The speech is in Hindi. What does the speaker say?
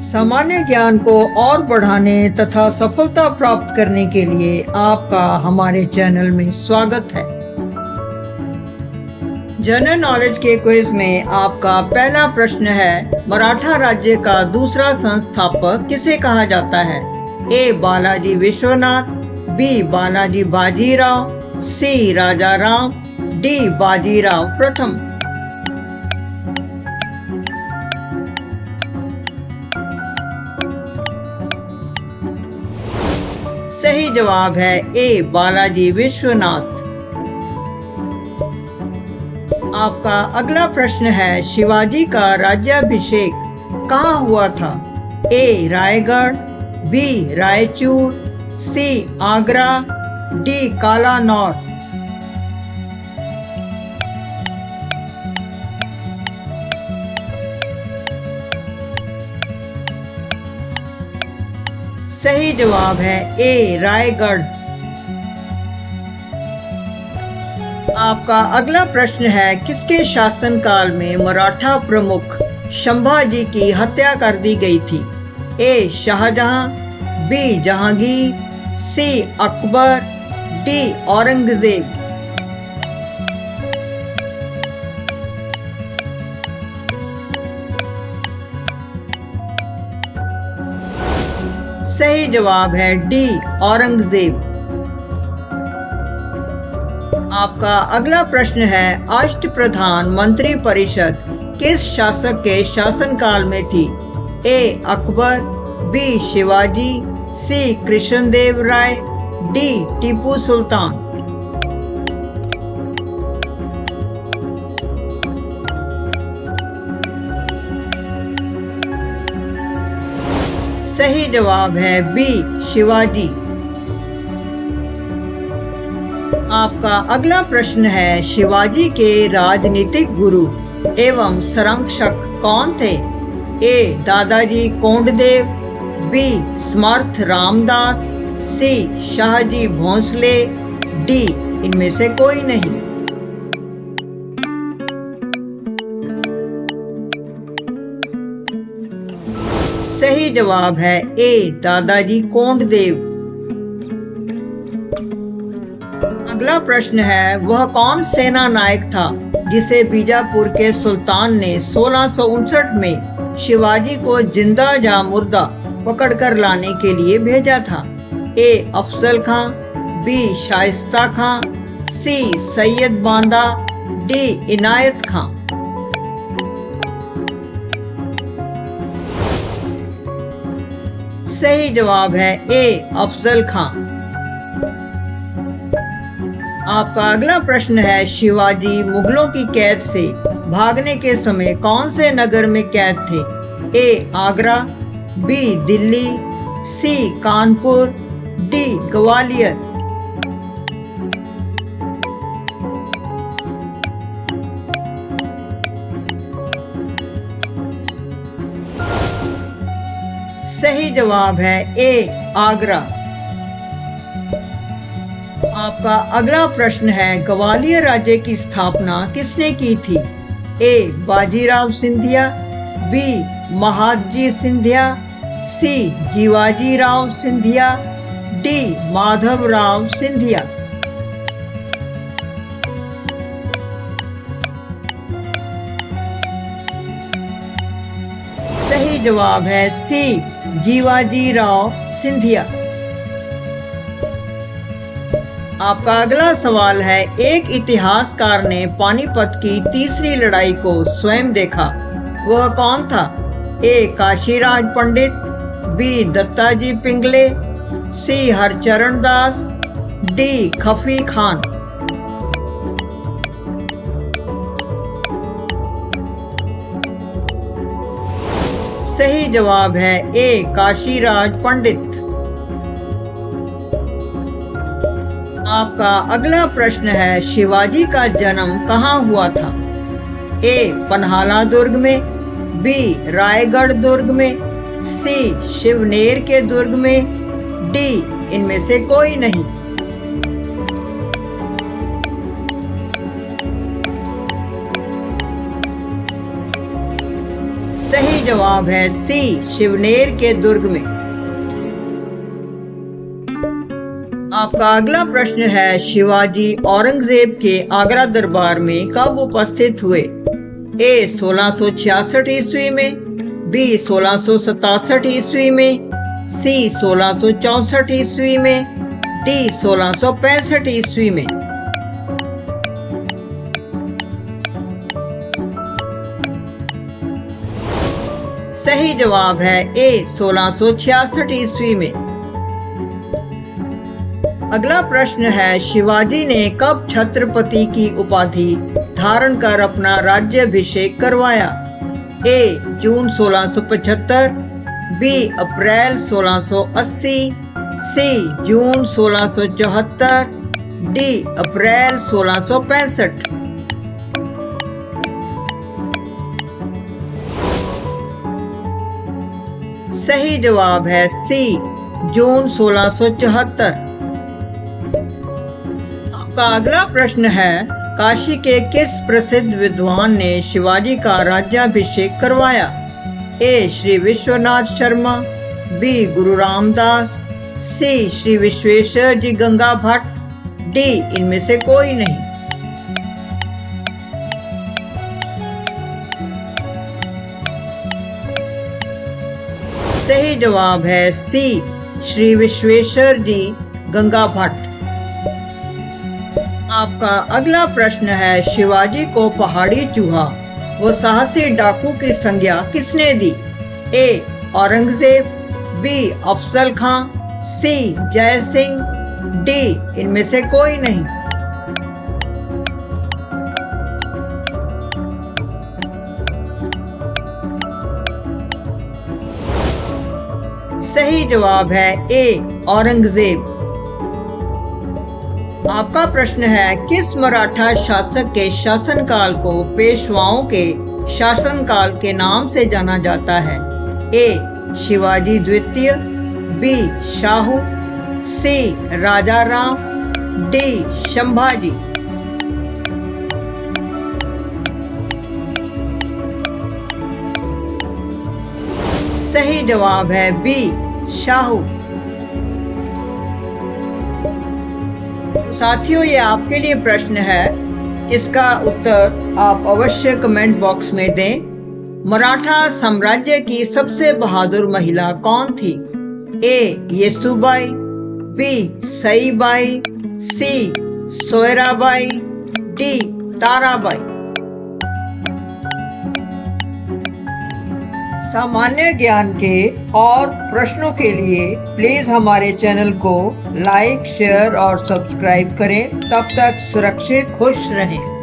सामान्य ज्ञान को और बढ़ाने तथा सफलता प्राप्त करने के लिए आपका हमारे चैनल में स्वागत है। जनरल नॉलेज के क्विज में आपका पहला प्रश्न है, मराठा राज्य का दूसरा संस्थापक किसे कहा जाता है? ए. बालाजी विश्वनाथ, बी. बालाजी बाजीराव, सी. राजा राम, डी. बाजीराव प्रथम। सही जवाब है ए. बालाजी विश्वनाथ। आपका अगला प्रश्न है, शिवाजी का राज्याभिषेक कहाँ हुआ था? ए. रायगढ़, बी. रायचूर, सी. आगरा, डी. कालानौर। सही जवाब है ए. रायगढ़। आपका अगला प्रश्न है, किसके शासनकाल में मराठा प्रमुख संभाजी की हत्या कर दी गई थी? ए. शाहजहां, बी. जहांगीर, सी. अकबर, डी. औरंगजेब। सही जवाब है डी. औरंगजेब। आपका अगला प्रश्न है, अष्टप्रधान मंत्री परिषद किस शासक के शासनकाल में थी? ए. अकबर, बी. शिवाजी, सी. कृष्णदेव राय, डी. टीपू सुल्तान। सही जवाब है बी. शिवाजी। आपका अगला प्रश्न है, शिवाजी के राजनीतिक गुरु एवं संरक्षक कौन थे? ए. दादाजी कोंडदेव, बी. समर्थ रामदास, सी. शाहजी भोंसले, डी. इनमें से कोई नहीं। सही जवाब है ए. दादाजी कोंडदेव। अगला प्रश्न है, वह कौन सेना नायक था जिसे बीजापुर के सुल्तान ने 1659 में शिवाजी को जिंदा या मुर्दा पकड़कर लाने के लिए भेजा था? ए. अफजल खां, बी. शाइस्ता खां, सी. सैयद बांदा, डी. इनायत खां। सही जवाब है ए. अफजल खां। आपका अगला प्रश्न है, शिवाजी मुगलों की कैद से भागने के समय कौन से नगर में कैद थे? ए. आगरा, बी. दिल्ली, सी. कानपुर, डी. ग्वालियर। सही जवाब है ए. आगरा। आपका अगला प्रश्न है, ग्वालियर राज्य की स्थापना किसने की थी? ए. बाजीराव सिंधिया, बी. महादजी सिंधिया, सी. जीवाजी राव सिंधिया, डी. माधवराव सिंधिया। सही जवाब है सी. जीवाजी राव सिंधिया। आपका अगला सवाल है, एक इतिहासकार ने पानीपत की तीसरी लड़ाई को स्वयं देखा, वह कौन था? ए. काशीराज पंडित, बी. दत्ताजी पिंगले, सी. हरचरण दास, डी. खफी खान। सही जवाब है ए. काशीराज पंडित। आपका अगला प्रश्न है, शिवाजी का जन्म कहाँ हुआ था? ए. पन्हाला दुर्ग में, बी. रायगढ़ दुर्ग में, सी. शिवनेर के दुर्ग में, डी. इनमें से कोई नहीं। सही जवाब है सी, शिवनेर के दुर्ग में। आपका अगला प्रश्न है, शिवाजी औरंगजेब के आगरा दरबार में कब उपस्थित हुए? ए 1666 ईस्वी में, बी 1667 ईस्वी में, सी 1664 ईस्वी में, डी 1665 ईस्वी में। सही जवाब है ए 1666 ईस्वी में। अगला प्रश्न है, शिवाजी ने कब छत्रपति की उपाधि धारण कर अपना राज्याभिषेक करवाया? ए जून 1675, बी अप्रैल 1680, सी जून 1674, डी अप्रैल 1665। सही जवाब है सी, जून 1674। आपका अगला प्रश्न है, काशी के किस प्रसिद्ध विद्वान ने शिवाजी का राज्याभिषेक करवाया? ए श्री विश्वनाथ शर्मा, बी गुरु रामदास, सी श्री विश्वेश्वर जी गंगा भट्ट, डी इनमें से कोई नहीं। सही जवाब है सी, श्री विश्वेश्वर जी गंगा भट्ट। आपका अगला प्रश्न है, शिवाजी को पहाड़ी चूहा व साहसी डाकू की संज्ञा किसने दी? ए औरंगजेब, बी अफजल खां, सी जय सिंह, डी इनमें से कोई नहीं। सही जवाब है ए औरंगजेब। आपका प्रश्न है, किस मराठा शासक के शासनकाल को पेशवाओं के शासनकाल के नाम से जाना जाता है? ए शिवाजी द्वितीय, बी शाहू, सी राजा राम, डी संभाजी। सही जवाब है बी शाहू। साथियों, ये आपके लिए प्रश्न है, इसका उत्तर आप अवश्य कमेंट बॉक्स में दें। मराठा साम्राज्य की सबसे बहादुर महिला कौन थी? ए येसुबाई, बी सईबाई, सी सोयराबाई, डी ताराबाई। सामान्य ज्ञान के और प्रश्नों के लिए प्लीज हमारे चैनल को लाइक, शेयर और सब्सक्राइब करें। तब तक सुरक्षित खुश रहें।